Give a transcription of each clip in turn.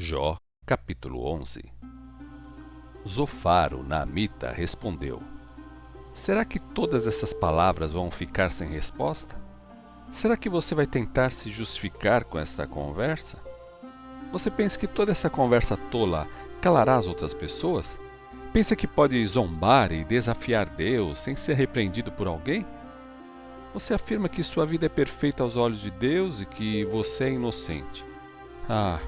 Jó, capítulo 11. Zofar, o naamita, respondeu: Será que todas essas palavras vão ficar sem resposta? Será que você vai tentar se justificar com esta conversa? Você pensa que toda essa conversa tola calará as outras pessoas? Pensa que pode zombar e desafiar Deus sem ser repreendido por alguém? Você afirma que sua vida é perfeita aos olhos de Deus e que você é inocente. Ah,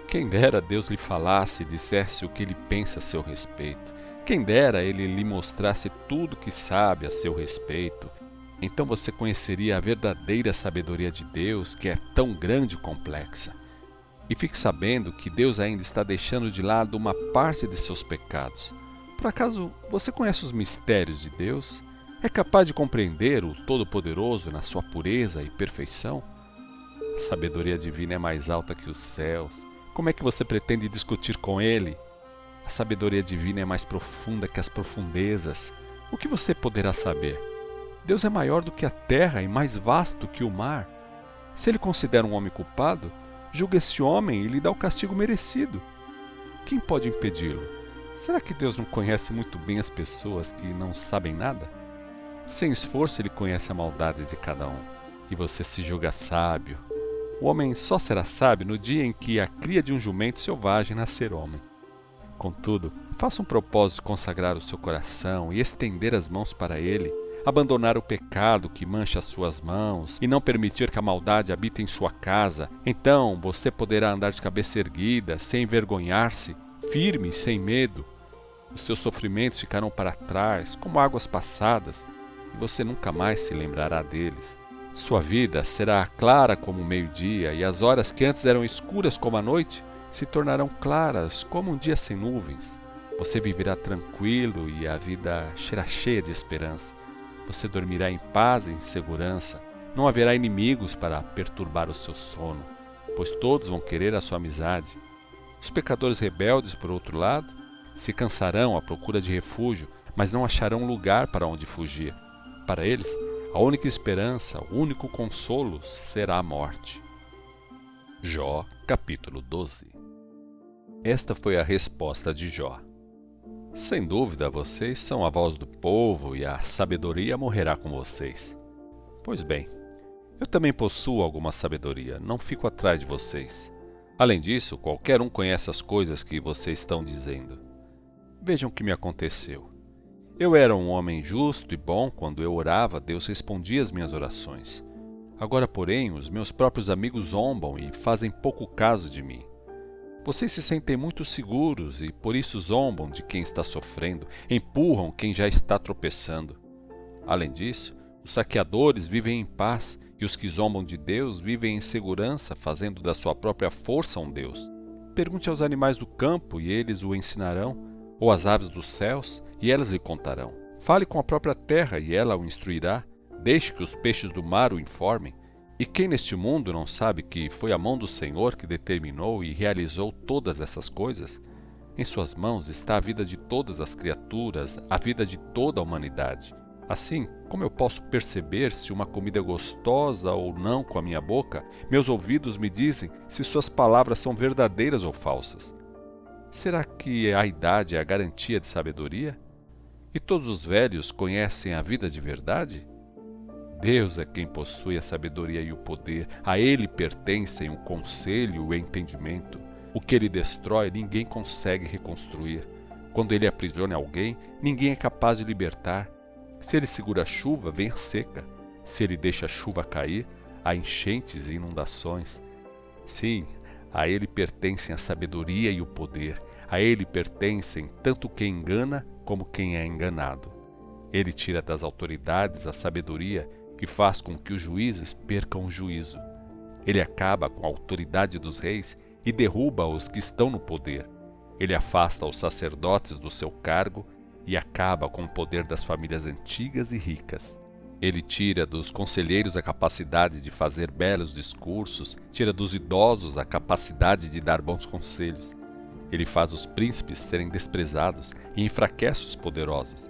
quem dera Deus lhe falasse e dissesse o que ele pensa a seu respeito. Quem dera ele lhe mostrasse tudo o que sabe a seu respeito. Então você conheceria a verdadeira sabedoria de Deus, que é tão grande e complexa. E fique sabendo que Deus ainda está deixando de lado uma parte de seus pecados. Por acaso você conhece os mistérios de Deus? É capaz de compreender o Todo-Poderoso na sua pureza e perfeição? A sabedoria divina é mais alta que os céus. Como é que você pretende discutir com ele? A sabedoria divina é mais profunda que as profundezas. O que você poderá saber? Deus é maior do que a terra e mais vasto que o mar. Se ele considera um homem culpado, julga esse homem e lhe dá o castigo merecido. Quem pode impedi-lo? Será que Deus não conhece muito bem as pessoas que não sabem nada? Sem esforço ele conhece a maldade de cada um. E você se julga sábio. O homem só será sábio no dia em que a cria de um jumento selvagem nascer homem. Contudo, faça um propósito de consagrar o seu coração e estender as mãos para ele, abandonar o pecado que mancha as suas mãos e não permitir que a maldade habite em sua casa. Então você poderá andar de cabeça erguida, sem envergonhar-se, firme e sem medo. Os seus sofrimentos ficarão para trás, como águas passadas, e você nunca mais se lembrará deles. Sua vida será clara como o meio-dia, e as horas que antes eram escuras como a noite se tornarão claras como um dia sem nuvens. Você viverá tranquilo e a vida será cheia de esperança. Você dormirá em paz e em segurança. Não haverá inimigos para perturbar o seu sono, pois todos vão querer a sua amizade. Os pecadores rebeldes, por outro lado, se cansarão à procura de refúgio, mas não acharão lugar para onde fugir. Para eles, a única esperança, o único consolo será a morte. Jó, capítulo 12. Esta foi a resposta de Jó. Sem dúvida, vocês são a voz do povo e a sabedoria morrerá com vocês. Pois bem, eu também possuo alguma sabedoria, não fico atrás de vocês. Além disso, qualquer um conhece as coisas que vocês estão dizendo. Vejam o que me aconteceu. Eu era um homem justo e bom. Quando eu orava, Deus respondia às minhas orações. Agora, porém, os meus próprios amigos zombam e fazem pouco caso de mim. Vocês se sentem muito seguros e por isso zombam de quem está sofrendo, empurram quem já está tropeçando. Além disso, os saqueadores vivem em paz e os que zombam de Deus vivem em segurança, fazendo da sua própria força um Deus. Pergunte aos animais do campo e eles o ensinarão, ou às aves dos céus e elas lhe contarão. Fale com a própria terra e ela o instruirá. Deixe que os peixes do mar o informem. E quem neste mundo não sabe que foi a mão do Senhor que determinou e realizou todas essas coisas? Em suas mãos está a vida de todas as criaturas, a vida de toda a humanidade. Assim, como eu posso perceber se uma comida é gostosa ou não com a minha boca? Meus ouvidos me dizem se suas palavras são verdadeiras ou falsas. Será que a idade é a garantia de sabedoria? E todos os velhos conhecem a vida de verdade? Deus é quem possui a sabedoria e o poder. A Ele pertencem o conselho e o entendimento. O que Ele destrói, ninguém consegue reconstruir. Quando Ele aprisiona alguém, ninguém é capaz de libertar. Se Ele segura a chuva, vem a seca. Se Ele deixa a chuva cair, há enchentes e inundações. Sim, a Ele pertencem a sabedoria e o poder. A Ele pertencem tanto quem engana como quem é enganado. Ele tira das autoridades a sabedoria e faz com que os juízes percam o juízo. Ele acaba com a autoridade dos reis e derruba os que estão no poder. Ele afasta os sacerdotes do seu cargo e acaba com o poder das famílias antigas e ricas. Ele tira dos conselheiros a capacidade de fazer belos discursos, tira dos idosos a capacidade de dar bons conselhos. Ele faz os príncipes serem desprezados e enfraquece os poderosos.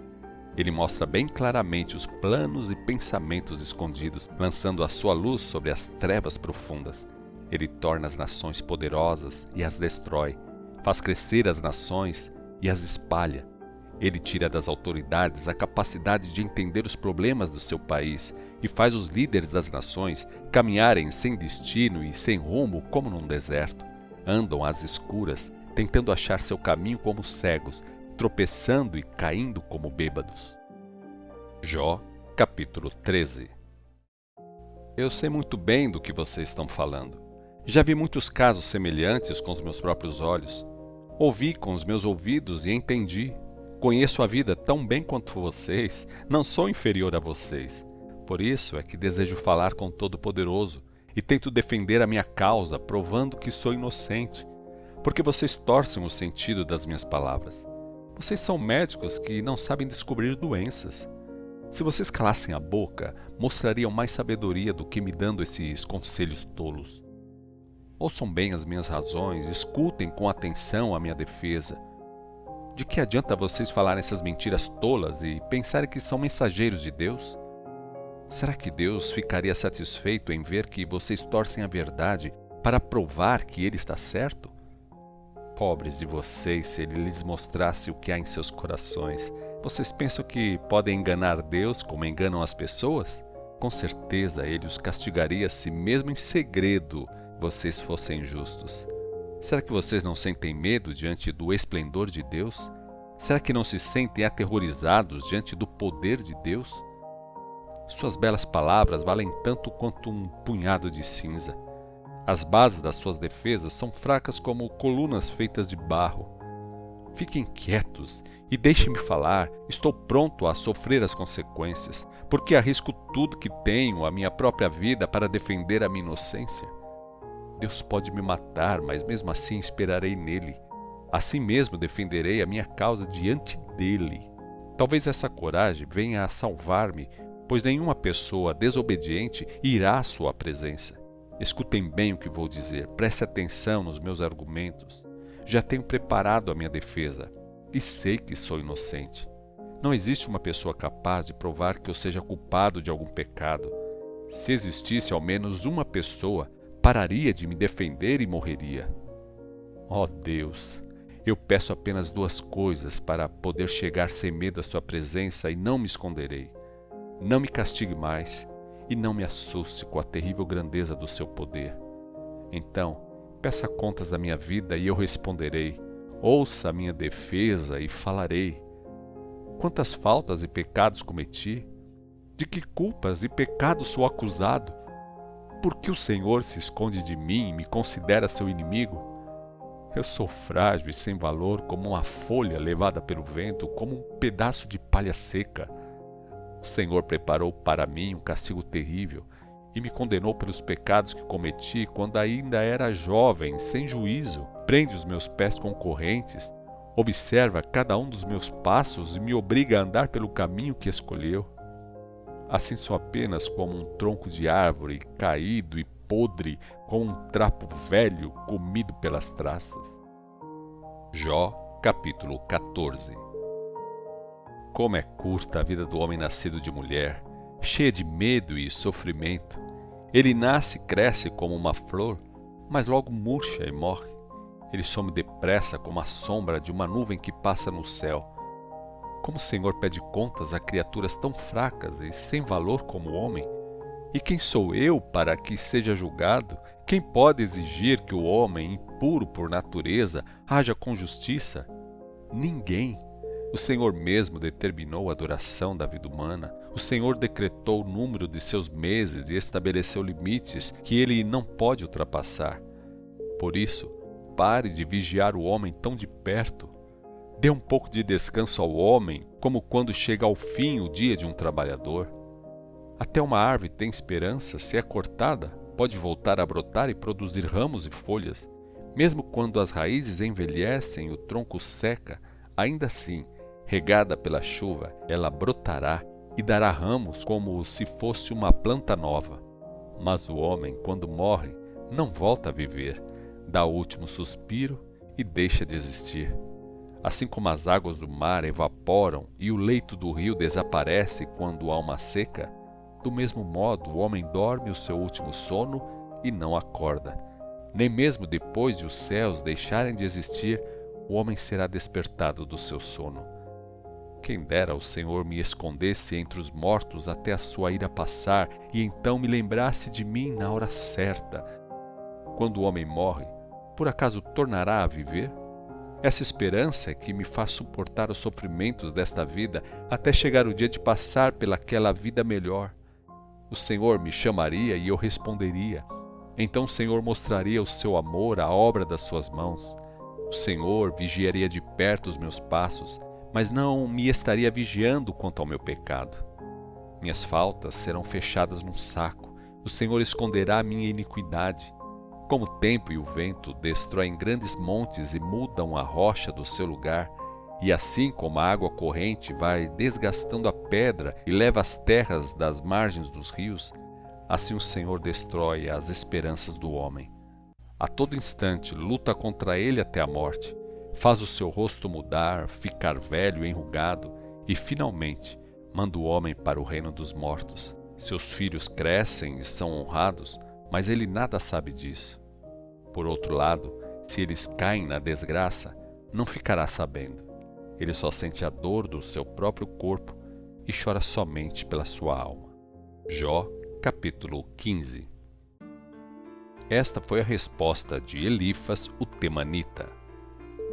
Ele mostra bem claramente os planos e pensamentos escondidos, lançando a sua luz sobre as trevas profundas. Ele torna as nações poderosas e as destrói, faz crescer as nações e as espalha. Ele tira das autoridades a capacidade de entender os problemas do seu país e faz os líderes das nações caminharem sem destino e sem rumo como num deserto. Andam às escuras, tentando achar seu caminho como cegos, tropeçando e caindo como bêbados. Jó, capítulo 13. Eu sei muito bem do que vocês estão falando. Já vi muitos casos semelhantes com os meus próprios olhos. Ouvi com os meus ouvidos e entendi. Conheço a vida tão bem quanto vocês, não sou inferior a vocês. Por isso é que desejo falar com o Todo-Poderoso e tento defender a minha causa, provando que sou inocente, porque vocês torcem o sentido das minhas palavras. Vocês são médicos que não sabem descobrir doenças. Se vocês calassem a boca, mostrariam mais sabedoria do que me dando esses conselhos tolos. Ouçam bem as minhas razões, escutem com atenção a minha defesa. De que adianta vocês falarem essas mentiras tolas e pensarem que são mensageiros de Deus? Será que Deus ficaria satisfeito em ver que vocês torcem a verdade para provar que Ele está certo? Pobres de vocês, se Ele lhes mostrasse o que há em seus corações. Vocês pensam que podem enganar Deus como enganam as pessoas? Com certeza Ele os castigaria se mesmo em segredo vocês fossem justos. Será que vocês não sentem medo diante do esplendor de Deus? Será que não se sentem aterrorizados diante do poder de Deus? Suas belas palavras valem tanto quanto um punhado de cinza. As bases das suas defesas são fracas como colunas feitas de barro. Fiquem quietos e deixem-me falar. Estou pronto a sofrer as consequências, porque arrisco tudo que tenho, a minha própria vida, para defender a minha inocência. Deus pode me matar, mas mesmo assim esperarei nele. Assim mesmo defenderei a minha causa diante dele. Talvez essa coragem venha a salvar-me, pois nenhuma pessoa desobediente irá à sua presença. Escutem bem o que vou dizer, preste atenção nos meus argumentos. Já tenho preparado a minha defesa e sei que sou inocente. Não existe uma pessoa capaz de provar que eu seja culpado de algum pecado. Se existisse ao menos uma pessoa, pararia de me defender e morreria. Ó Deus, eu peço apenas duas coisas para poder chegar sem medo à sua presença e não me esconderei. Não me castigue mais e não me assuste com a terrível grandeza do seu poder. Então, peça contas da minha vida e eu responderei. Ouça a minha defesa e falarei. Quantas faltas e pecados cometi? De que culpas e pecados sou acusado? Por que o Senhor se esconde de mim e me considera seu inimigo? Eu sou frágil e sem valor como uma folha levada pelo vento, como um pedaço de palha seca. O Senhor preparou para mim um castigo terrível e me condenou pelos pecados que cometi quando ainda era jovem, sem juízo. Prende os meus pés com correntes, observa cada um dos meus passos e me obriga a andar pelo caminho que escolheu. Assim sou apenas como um tronco de árvore, caído e podre, como um trapo velho comido pelas traças. Jó, capítulo 14. Como é curta a vida do homem nascido de mulher, cheia de medo e sofrimento. Ele nasce e cresce como uma flor, mas logo murcha e morre. Ele some depressa como a sombra de uma nuvem que passa no céu. Como o Senhor pede contas a criaturas tão fracas e sem valor como o homem? E quem sou eu para que seja julgado? Quem pode exigir que o homem, impuro por natureza, haja com justiça? Ninguém. O Senhor mesmo determinou a duração da vida humana. O Senhor decretou o número de seus meses e estabeleceu limites que ele não pode ultrapassar. Por isso, pare de vigiar o homem tão de perto. Dê um pouco de descanso ao homem, como quando chega ao fim o dia de um trabalhador. Até uma árvore tem esperança, se é cortada, pode voltar a brotar e produzir ramos e folhas. Mesmo quando as raízes envelhecem e o tronco seca, ainda assim, regada pela chuva, ela brotará e dará ramos como se fosse uma planta nova. Mas o homem, quando morre, não volta a viver, dá o último suspiro e deixa de existir. Assim como as águas do mar evaporam e o leito do rio desaparece quando há uma seca, do mesmo modo o homem dorme o seu último sono e não acorda. Nem mesmo depois de os céus deixarem de existir, o homem será despertado do seu sono. Quem dera o Senhor me escondesse entre os mortos até a sua ira passar, e então me lembrasse de mim na hora certa. Quando o homem morre, por acaso tornará a viver? Essa esperança é que me faz suportar os sofrimentos desta vida até chegar o dia de passar pelaquela vida melhor. O Senhor me chamaria e eu responderia. Então o Senhor mostraria o seu amor, a obra das suas mãos. O Senhor vigiaria de perto os meus passos, mas não me estaria vigiando quanto ao meu pecado. Minhas faltas serão fechadas num saco. O Senhor esconderá a minha iniquidade. Como o tempo e o vento destroem grandes montes e mudam a rocha do seu lugar, e assim como a água corrente vai desgastando a pedra e leva as terras das margens dos rios, assim o Senhor destrói as esperanças do homem. A todo instante luta contra ele até a morte, faz o seu rosto mudar, ficar velho e enrugado, e finalmente manda o homem para o reino dos mortos. Seus filhos crescem e são honrados, mas ele nada sabe disso. Por outro lado, se eles caem na desgraça, não ficará sabendo. Ele só sente a dor do seu próprio corpo e chora somente pela sua alma. Jó, capítulo 15. Esta foi a resposta de Elifas, o temanita.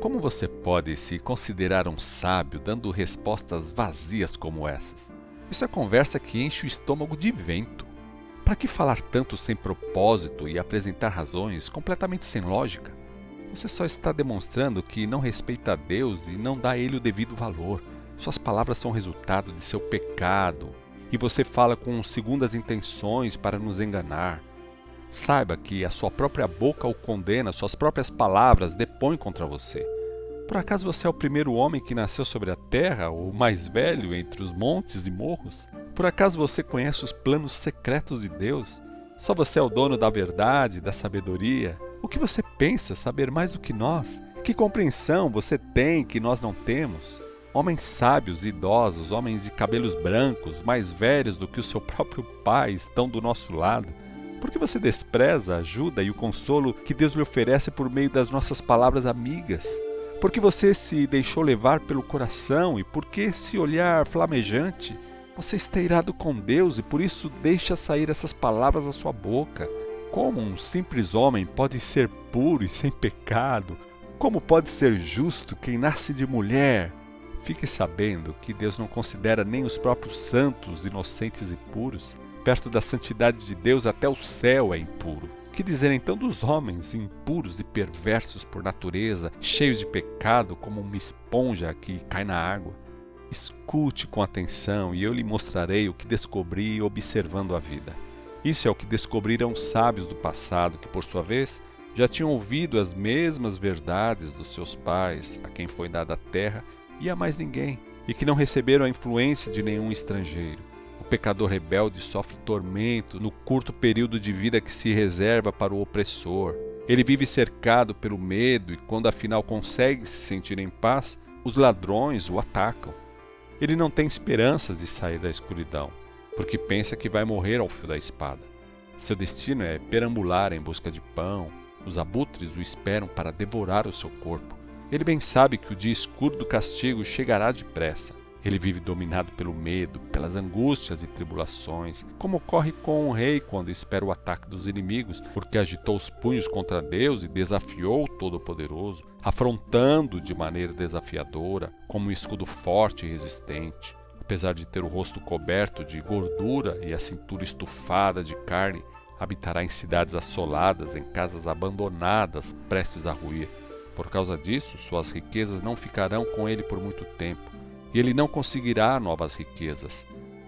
Como você pode se considerar um sábio dando respostas vazias como essas? Isso é conversa que enche o estômago de vento. Para que falar tanto sem propósito e apresentar razões completamente sem lógica? Você só está demonstrando que não respeita a Deus e não dá a Ele o devido valor. Suas palavras são resultado de seu pecado e você fala com segundas intenções para nos enganar. Saiba que a sua própria boca o condena, suas próprias palavras depõem contra você. Por acaso você é o primeiro homem que nasceu sobre a terra, o mais velho entre os montes e morros? Por acaso você conhece os planos secretos de Deus? Só você é o dono da verdade, da sabedoria? O que você pensa saber mais do que nós? Que compreensão você tem que nós não temos? Homens sábios, idosos, homens de cabelos brancos, mais velhos do que o seu próprio pai, estão do nosso lado. Por que você despreza a ajuda e o consolo que Deus lhe oferece por meio das nossas palavras amigas? Por que você se deixou levar pelo coração e por que esse olhar flamejante? Você está irado com Deus e por isso deixa sair essas palavras da sua boca. Como um simples homem pode ser puro e sem pecado? Como pode ser justo quem nasce de mulher? Fique sabendo que Deus não considera nem os próprios santos inocentes e puros. Perto da santidade de Deus até o céu é impuro. Que dizer então dos homens impuros e perversos por natureza, cheios de pecado como uma esponja que cai na água? Escute com atenção e eu lhe mostrarei o que descobri observando a vida. Isso é o que descobriram os sábios do passado, que por sua vez já tinham ouvido as mesmas verdades dos seus pais, a quem foi dada a terra e a mais ninguém, e que não receberam a influência de nenhum estrangeiro. O pecador rebelde sofre tormento no curto período de vida que se reserva para o opressor. Ele vive cercado pelo medo e quando afinal consegue se sentir em paz, os ladrões o atacam. Ele não tem esperanças de sair da escuridão, porque pensa que vai morrer ao fio da espada. Seu destino é perambular em busca de pão. Os abutres o esperam para devorar o seu corpo. Ele bem sabe que o dia escuro do castigo chegará depressa. Ele vive dominado pelo medo, pelas angústias e tribulações, como ocorre com o rei quando espera o ataque dos inimigos, porque agitou os punhos contra Deus e desafiou o Todo-Poderoso, afrontando de maneira desafiadora, como um escudo forte e resistente. Apesar de ter o rosto coberto de gordura e a cintura estufada de carne, habitará em cidades assoladas, em casas abandonadas, prestes a ruir. Por causa disso, suas riquezas não ficarão com ele por muito tempo. E ele não conseguirá novas riquezas.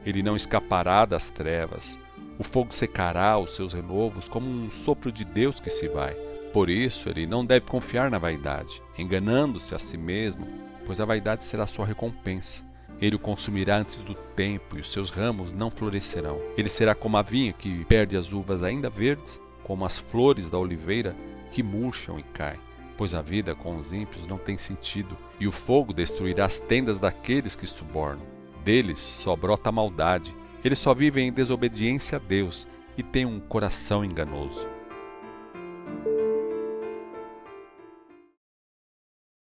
Ele não escapará das trevas. O fogo secará os seus renovos como um sopro de Deus que se vai. Por isso, ele não deve confiar na vaidade, enganando-se a si mesmo, pois a vaidade será sua recompensa. Ele o consumirá antes do tempo e os seus ramos não florescerão. Ele será como a vinha que perde as uvas ainda verdes, como as flores da oliveira que murcham e caem. Pois a vida com os ímpios não tem sentido, e o fogo destruirá as tendas daqueles que subornam. Deles só brota a maldade, eles só vivem em desobediência a Deus e têm um coração enganoso.